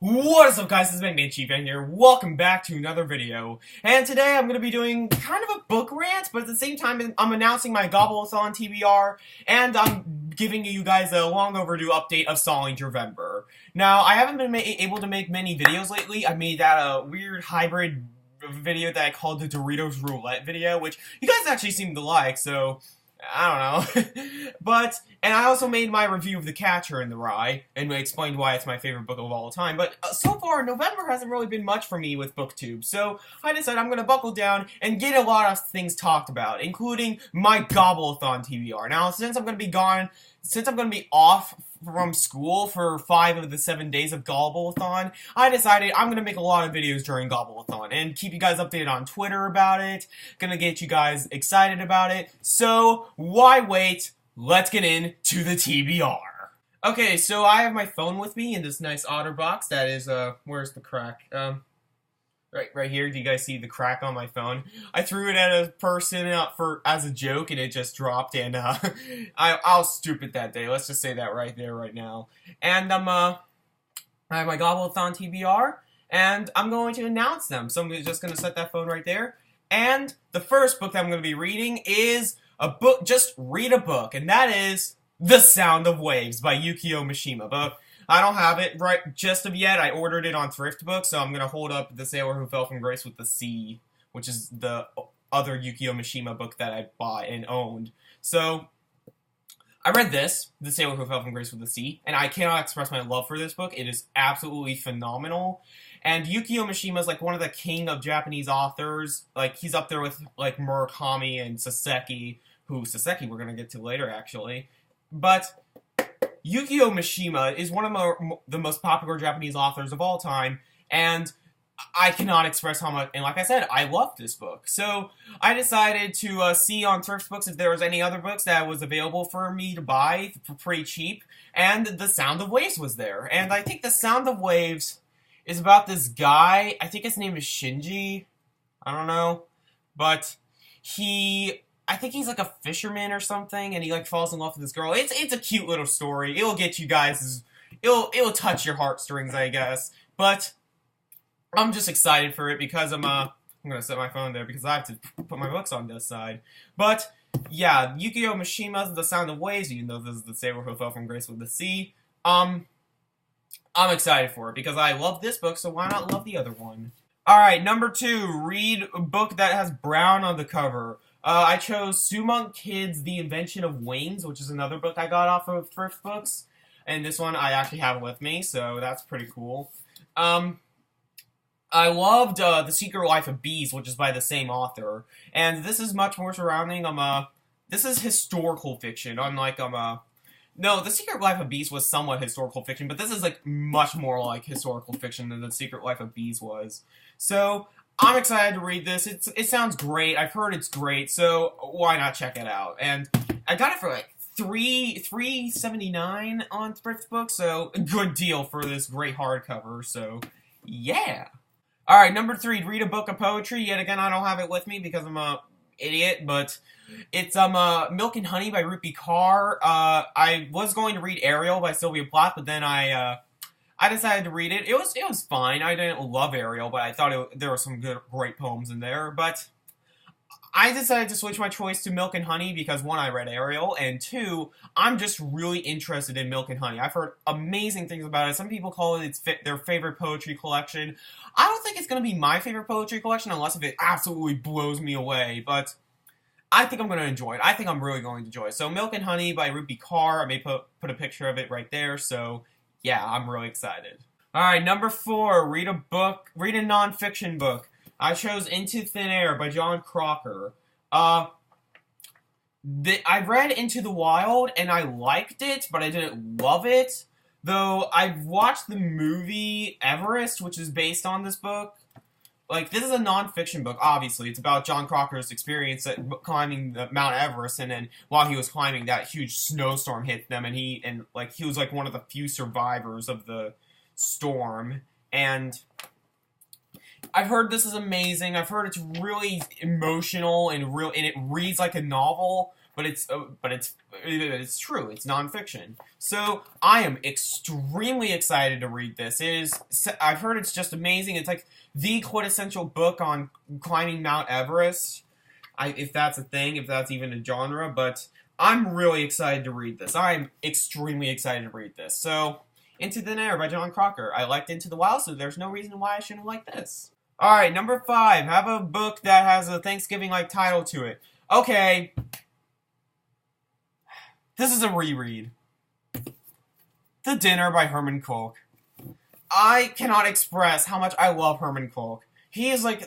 What is up, guys? This is Chief here. Welcome back to another video. And today I'm going to be doing kind of a book rant, but at the same time I'm announcing my GobbleAThon TBR, and I'm giving you guys a long overdue update of SalingerVember. Now, I haven't been able to make many videos lately. I made that weird hybrid video that I called the Doritos Roulette video, which you guys actually seem to like, so I don't know. And I also made my review of The Catcher in the Rye, and explained why it's my favorite book of all time. But so far, November hasn't really been much for me with BookTube, so I decided I'm going to buckle down and get a lot of things talked about, including my GobbleAthon TBR. Now, since I'm going to be off from school for 5 of the 7 days of GobbleAthon, I decided I'm going to make a lot of videos during GobbleAthon and keep you guys updated on Twitter about it, gonna get you guys excited about it, so why wait? Let's get into the TBR. Okay, so I have my phone with me in this nice OtterBox that is, where's the crack? Right here. Do you guys see the crack on my phone? I threw it at a person as a joke, and it just dropped. And I was stupid that day. Let's just say that right there, right now. And I have my GobbleAthon TBR, and I'm going to announce them. So I'm just going to set that phone right there. And the first book that I'm going to be reading is a book. Just read a book, and that is The Sound of Waves by Yukio Mishima. But I don't have it right just of yet. I ordered it on Thrift Books, so I'm going to hold up The Sailor Who Fell from Grace with the Sea, which is the other Yukio Mishima book that I bought and owned. So I read this, The Sailor Who Fell from Grace with the Sea, and I cannot express my love for this book. It is absolutely phenomenal. And Yukio Mishima is like one of the king of Japanese authors. Like, he's up there with like Murakami and Saseki, who Saseki we're going to get to later, actually. But Yukio Mishima is one of the most popular Japanese authors of all time, and I cannot express how much, and like I said, I love this book. So I decided to see on Thrift Books if there was any other books that was available for me to buy for pretty cheap, and The Sound of Waves was there. And I think The Sound of Waves is about this guy, I think his name is Shinji, I don't know, but I think he's like a fisherman or something, and he like falls in love with this girl. It's a cute little story. It'll get you guys, it'll touch your heartstrings, I guess. But I'm just excited for it because I'm gonna set my phone there because I have to put my books on this side. But yeah, Yukio Mishima's The Sound of Waves, even though this is The Sailor Who Fell from Grace with the Sea. I'm excited for it because I love this book, so why not love the other one? Alright, number 2, read a book that has brown on the cover. I chose Sumunk Kid's The Invention of Wings, which is another book I got off of Thrift Books. And this one I actually have with me, so that's pretty cool. I loved The Secret Life of Bees, which is by the same author. And this is much more surrounding, this is historical fiction, unlike, no, The Secret Life of Bees was somewhat historical fiction, but this is, like, much more like historical fiction than The Secret Life of Bees was. So I'm excited to read this. It sounds great. I've heard it's great, so why not check it out? And I got it for like $3.79 on Thrift Books, so a good deal for this great hardcover. So yeah. All right, number 3, read a book of poetry. Yet again, I don't have it with me because I'm a idiot, but it's Milk and Honey by Rupi Kaur. I was going to read Ariel by Sylvia Plath, but then I decided to read it. It was fine. I didn't love Ariel, but I thought there were some great poems in there. But I decided to switch my choice to Milk and Honey because 1, I read Ariel, and 2, I'm just really interested in Milk and Honey. I've heard amazing things about it. Some people call it their favorite poetry collection. I don't think it's going to be my favorite poetry collection unless if it absolutely blows me away, but I think I'm going to enjoy it. I think I'm really going to enjoy it. So Milk and Honey by Rupi Kaur. I may put a picture of it right there, so yeah, I'm really excited. Alright, number 4, read a non-fiction book. I chose Into Thin Air by John Crocker. I read Into the Wild, and I liked it, but I didn't love it. Though, I've watched the movie Everest, which is based on this book. Like, this is a non-fiction book, obviously. It's about John Crocker's experience at climbing Mount Everest, and then while he was climbing, that huge snowstorm hit them, and he was like one of the few survivors of the storm. And I've heard this is amazing. I've heard it's really emotional and it reads like a novel, it's true. It's nonfiction. So I am extremely excited to read this. I've heard it's just amazing. It's like the quintessential book on climbing Mount Everest. If that's a thing, if that's even a genre, but I'm really excited to read this. I'm extremely excited to read this. So, Into Thin Air by John Crocker. I liked Into the Wild, so there's no reason why I shouldn't like this. Alright, number 5. Have a book that has a Thanksgiving-like title to it. Okay. This is a reread. The Dinner by Herman Koch. I cannot express how much I love Herman Koch. He's like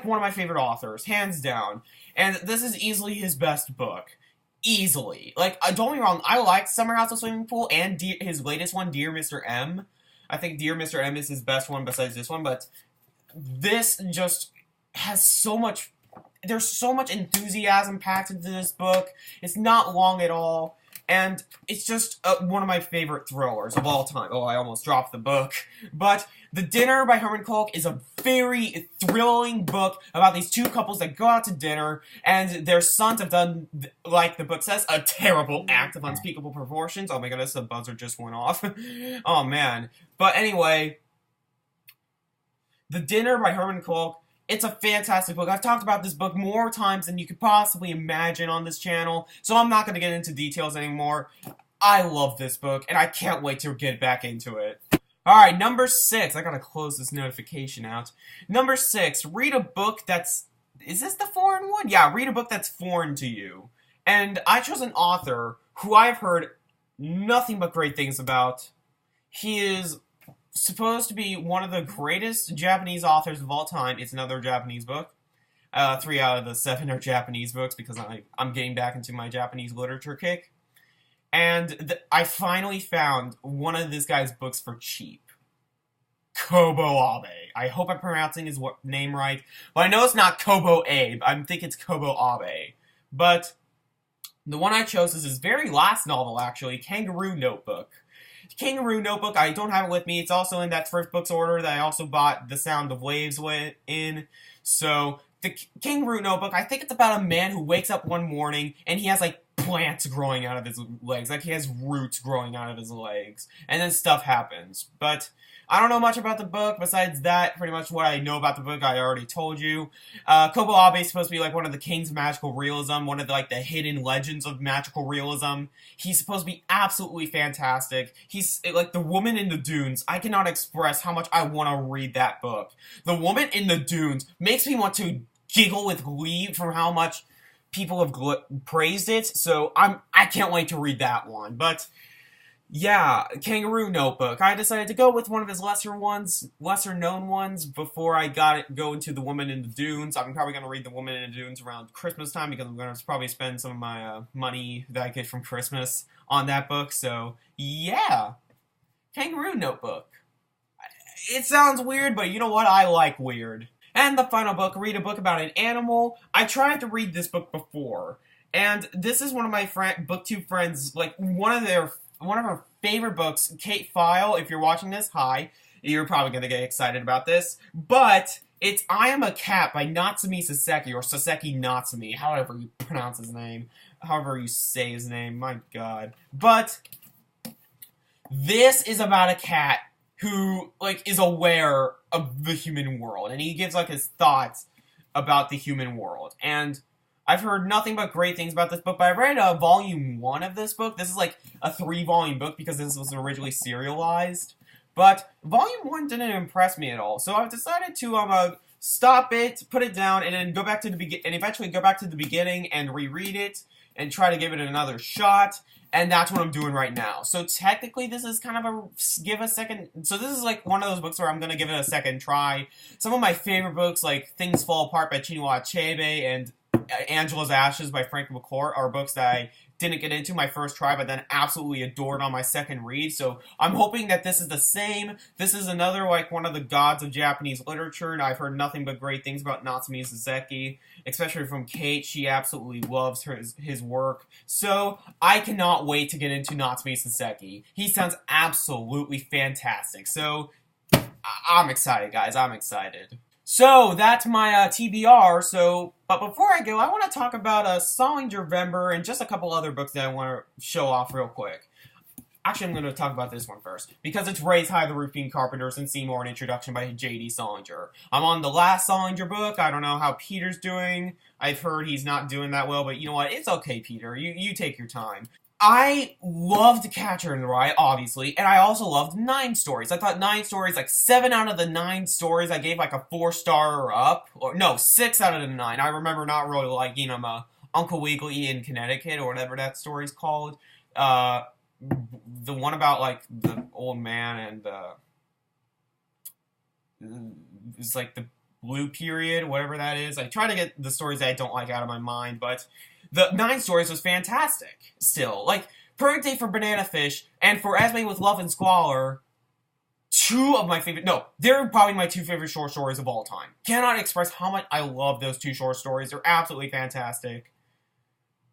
one of my favorite authors, hands down. And this is easily his best book. Easily. Like, don't get me wrong, I like Summer House of Swimming Pool and his latest one, Dear Mr. M. I think Dear Mr. M is his best one besides this one, but this just has so much... There's so much enthusiasm packed into this book. It's not long at all. And it's just one of my favorite thrillers of all time. Oh, I almost dropped the book. But The Dinner by Herman Koch is a very thrilling book about these two couples that go out to dinner, and their sons have done, like the book says, a terrible act of unspeakable proportions. Oh my goodness, the buzzer just went off. Oh man. But anyway, The Dinner by Herman Koch. It's a fantastic book. I've talked about this book more times than you could possibly imagine on this channel, so I'm not going to get into details anymore. I love this book, and I can't wait to get back into it. Alright, number 6. I gotta close this notification out. Number 6. Read a book that's... Is this the foreign one? Yeah, read a book that's foreign to you. And I chose an author who I've heard nothing but great things about. He is supposed to be one of the greatest Japanese authors of all time. It's another Japanese book. 3 out of the 7 are Japanese books because I'm getting back into my Japanese literature kick. And I finally found one of this guy's books for cheap. Kobo Abe. I hope I'm pronouncing his name right. But I know it's not Kobo Abe. I think it's Kobo Abe. But the one I chose is his very last novel, actually, Kangaroo Notebook. Kangaroo Notebook, I don't have it with me. It's also in that first book's order that I also bought The Sound of Waves in. So, the Kangaroo Notebook, I think it's about a man who wakes up one morning and he has, like, plants growing out of his legs. Like, he has roots growing out of his legs. And then stuff happens. But I don't know much about the book. Besides that, pretty much what I know about the book, I already told you. Kobo Abe is supposed to be, like, one of the kings of magical realism. One of, the hidden legends of magical realism. He's supposed to be absolutely fantastic. He's, like, The Woman in the Dunes. I cannot express how much I want to read that book. The Woman in the Dunes makes me want to giggle with glee from how much people have praised it, so I can't wait to read that one. But yeah, Kangaroo Notebook. I decided to go with one of his lesser known ones before I go into The Woman in the Dunes. I'm probably going to read The Woman in the Dunes around Christmas time because I'm going to probably spend some of my money that I get from Christmas on that book. So yeah, Kangaroo Notebook. It sounds weird, but you know what? I like weird. And the final book, read a book about an animal. I tried to read this book before, and this is one of my booktube friends, like one of her favorite books, Kate File. If you're watching this, hi. You're probably gonna get excited about this, but it's I Am a Cat by Natsumi Saseki, or Saseki Natsumi, however you pronounce his name, however you say his name. My God, but this is about a cat who, like, is aware of the human world, and he gives, like, his thoughts about the human world, and I've heard nothing but great things about this book, but I read volume 1 of this book. This is, like, a 3-volume book because this was originally serialized, but volume 1 didn't impress me at all, so I've decided to, stop it, put it down, and then go back to and eventually go back to the beginning and reread it, and try to give it another shot. And that's what I'm doing right now. So technically, this is kind of so this is like one of those books where I'm going to give it a second try. Some of my favorite books, like Things Fall Apart by Chinua Achebe and Angela's Ashes by Frank McCourt, are books that I didn't get into my first try, but then absolutely adored on my second read. So I'm hoping that this is the same. This is another, like, one of the gods of Japanese literature, and I've heard nothing but great things about Natsumi Saseki, especially from Kate. She absolutely loves his work. So I cannot wait to get into Natsumi Saseki. He sounds absolutely fantastic. So I'm excited, guys. I'm excited. So that's my TBR. But before I go, I want to talk about SalingerVember and just a couple other books that I want to show off real quick. Actually, I'm going to talk about this one first, because it's Raise High the Roofing Carpenters and Seymour, an introduction by J.D. Salinger. I'm on the last Salinger book. I don't know how Peter's doing. I've heard he's not doing that well, but you know what? It's okay, Peter. You take your time. I loved Catcher in the Rye, obviously, and I also loved 9 stories. I thought 9 stories, like 7 out of the 9 stories, I gave like a 4-star or up. Or no, 6 out of the 9. I remember not really liking Uncle Wiggily in Connecticut, or whatever that story's called. The one about like the old man and it's like the blue period, whatever that is. I try to get the stories that I don't like out of my mind, but the 9 stories was fantastic still. Like Perfect Day for Banana Fish and For Esme with Love and Squalor, 2 of my favorite, no, they're probably my 2 favorite short stories of all time. Cannot express how much I love those 2 short stories. They're absolutely fantastic.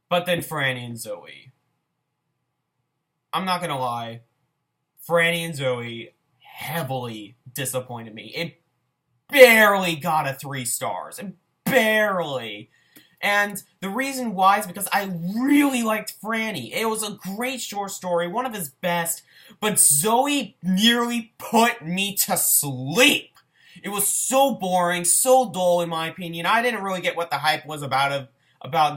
But then Franny and Zoe. I'm not gonna lie, Franny and Zoe heavily disappointed me. It barely got a 3 stars. Barely. And the reason why is because I really liked Franny. It was a great short story, one of his best, but Zoe nearly put me to sleep. It was so boring, so dull in my opinion. I didn't really get what the hype was about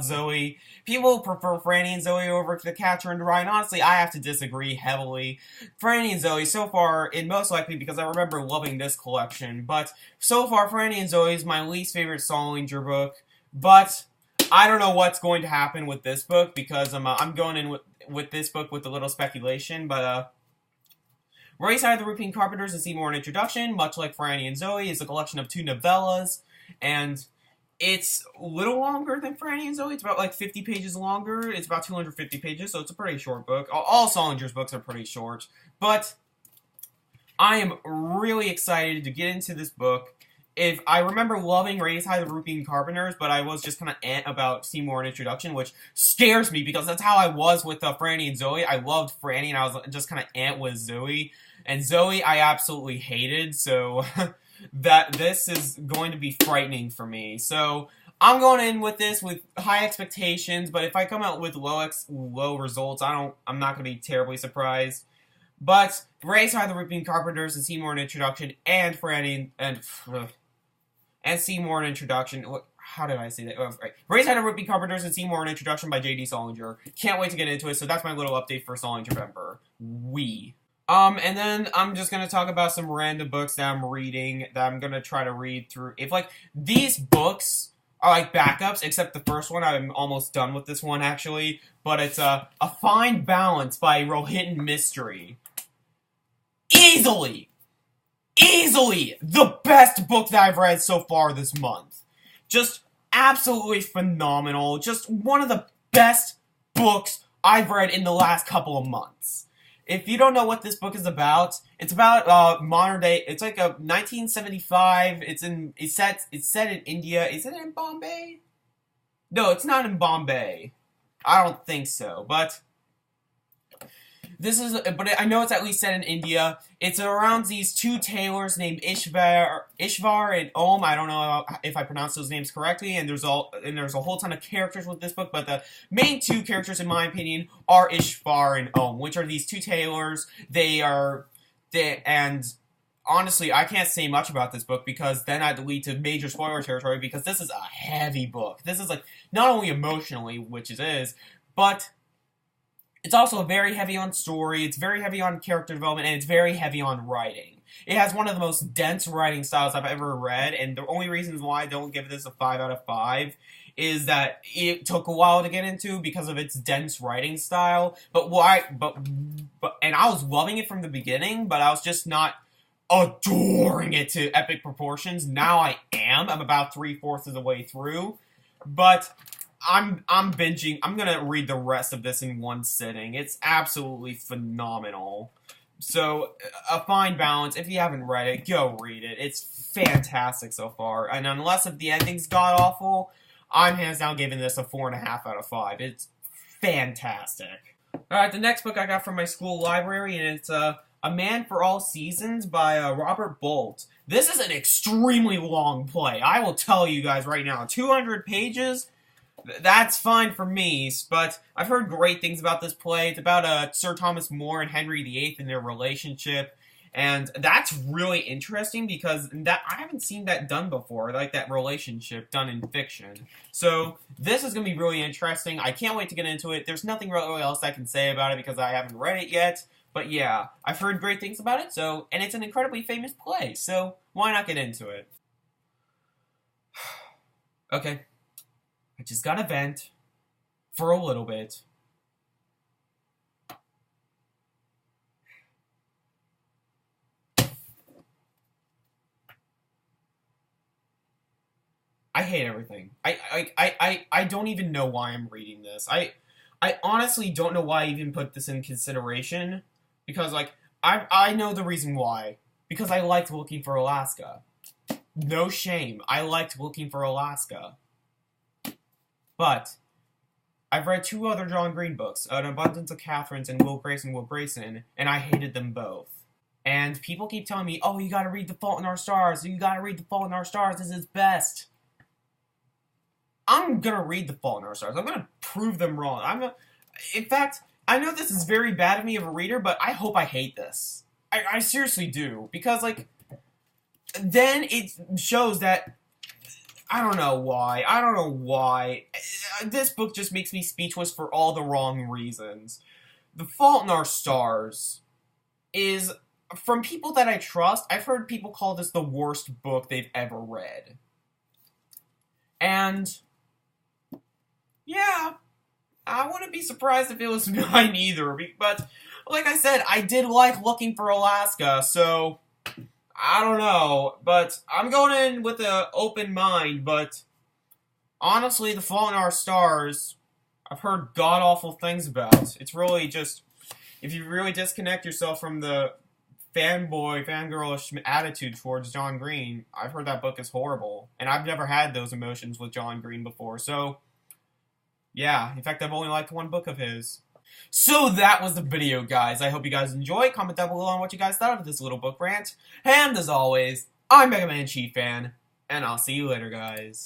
Zoe. People prefer Franny and Zoe over The Catcher in the Rye, and honestly, I have to disagree heavily. Franny and Zoe, so far, and most likely because I remember loving this collection, but so far, Franny and Zoe is my least favorite Salinger book, but I don't know what's going to happen with this book, because I'm going in with this book with a little speculation, but Raise High the Roofing Carpenters and Seymour, an introduction, much like Franny and Zoe, is a collection of 2 novellas, and it's a little longer than Franny and Zoe. It's about like 50 pages longer. It's about 250 pages, so it's a pretty short book. All Salinger's books are pretty short. But I am really excited to get into this book. If I remember loving Raise High the Roofing Carpenters, but I was just kind of about Seymour, an introduction, which scares me because that's how I was with Franny and Zoe. I loved Franny, and I was just kind of with Zoe. And Zoe, I absolutely hated, so that this is going to be frightening for me. So I'm going in with this with high expectations, but if I come out with low results, I'm not going to be terribly surprised. But Raise High the Roofing Carpenters and Seymour, an introduction, and Franny and Seymour, an introduction. How did I say that? Oh, right. Raise High the Roofing Carpenters and Seymour, an introduction by J.D. Salinger. Can't wait to get into it. So that's my little update for SalingerVember. And then I'm just going to talk about some random books that I'm reading, that I'm going to try to read through. If, like, these books are, like, backups, except the first one, I'm almost done with this one, actually, but it's, A Fine Balance by Rohit Mystery. Easily the best book that I've read so far this month. Just absolutely phenomenal. Just one of the best books I've read in the last couple of months. If you don't know what this book is about, it's about modern day. It's like a 1975. It's set in India. Is it in Bombay? No, it's not in Bombay. I don't think so. But I know it's at least set in India. It's around these 2 tailors named Ishvar and Om. I don't know if I pronounced those names correctly. And there's a whole ton of characters with this book, but the main 2 characters, in my opinion, are Ishvar and Om, which are these 2 tailors. And honestly, I can't say much about this book because then I'd lead to major spoiler territory, because this is a heavy book. This is like not only emotionally, which it is, but it's also very heavy on story, it's very heavy on character development, and it's very heavy on writing. It has one of the most dense writing styles I've ever read, and the only reasons why I don't give this a 5 out of 5 is that it took a while to get into because of its dense writing style. And I was loving it from the beginning, but I was just not adoring it to epic proportions. Now I am. I'm about 3/4 of the way through, but I'm binging. I'm gonna read the rest of this in one sitting. It's absolutely phenomenal. So, A Fine Balance, if you haven't read it, go read it. It's fantastic so far. And unless if the ending's god-awful, I'm hands down giving this a 4.5 out of 5. It's fantastic. Alright, the next book I got from my school library, and it's A Man for All Seasons by Robert Bolt. This is an extremely long play. I will tell you guys right now. 200 pages? That's fine for me, but I've heard great things about this play. It's about Sir Thomas More and Henry VIII and their relationship. And that's really interesting because I haven't seen that done before, like that relationship done in fiction. So this is going to be really interesting. I can't wait to get into it. There's nothing really else I can say about it because I haven't read it yet. But yeah, I've heard great things about it, and it's an incredibly famous play, so why not get into it? Okay, I just gotta vent for a little bit. I hate everything. I don't even know why I'm reading this. I honestly don't know why I even put this in consideration. Because, like, I know the reason why. Because I liked Looking for Alaska. No shame. I liked Looking for Alaska. But I've read 2 other John Green books, An Abundance of Catherines and Will Grayson, and I hated them both. And people keep telling me, oh, you gotta read The Fault in Our Stars, you gotta read The Fault in Our Stars, this is best. I'm gonna read The Fault in Our Stars. I'm gonna prove them wrong. In fact, I know this is very bad of me of a reader, but I hope I hate this. I seriously do. Because, like, then it shows that I don't know why. This book just makes me speechless for all the wrong reasons. The Fault in Our Stars is, from people that I trust, I've heard people call this the worst book they've ever read. And yeah, I wouldn't be surprised if it was mine either, but like I said, I did like Looking for Alaska, so I don't know, but I'm going in with an open mind, but honestly, The Fault in Our Stars, I've heard god-awful things about. It's really just, if you really disconnect yourself from the fangirlish attitude towards John Green, I've heard that book is horrible, and I've never had those emotions with John Green before, so yeah, in fact, I've only liked 1 book of his. So that was the video, guys. I hope you guys enjoyed. Comment down below on what you guys thought of this little book rant. And as always, I'm Mega Man Chief Fan, and I'll see you later, guys.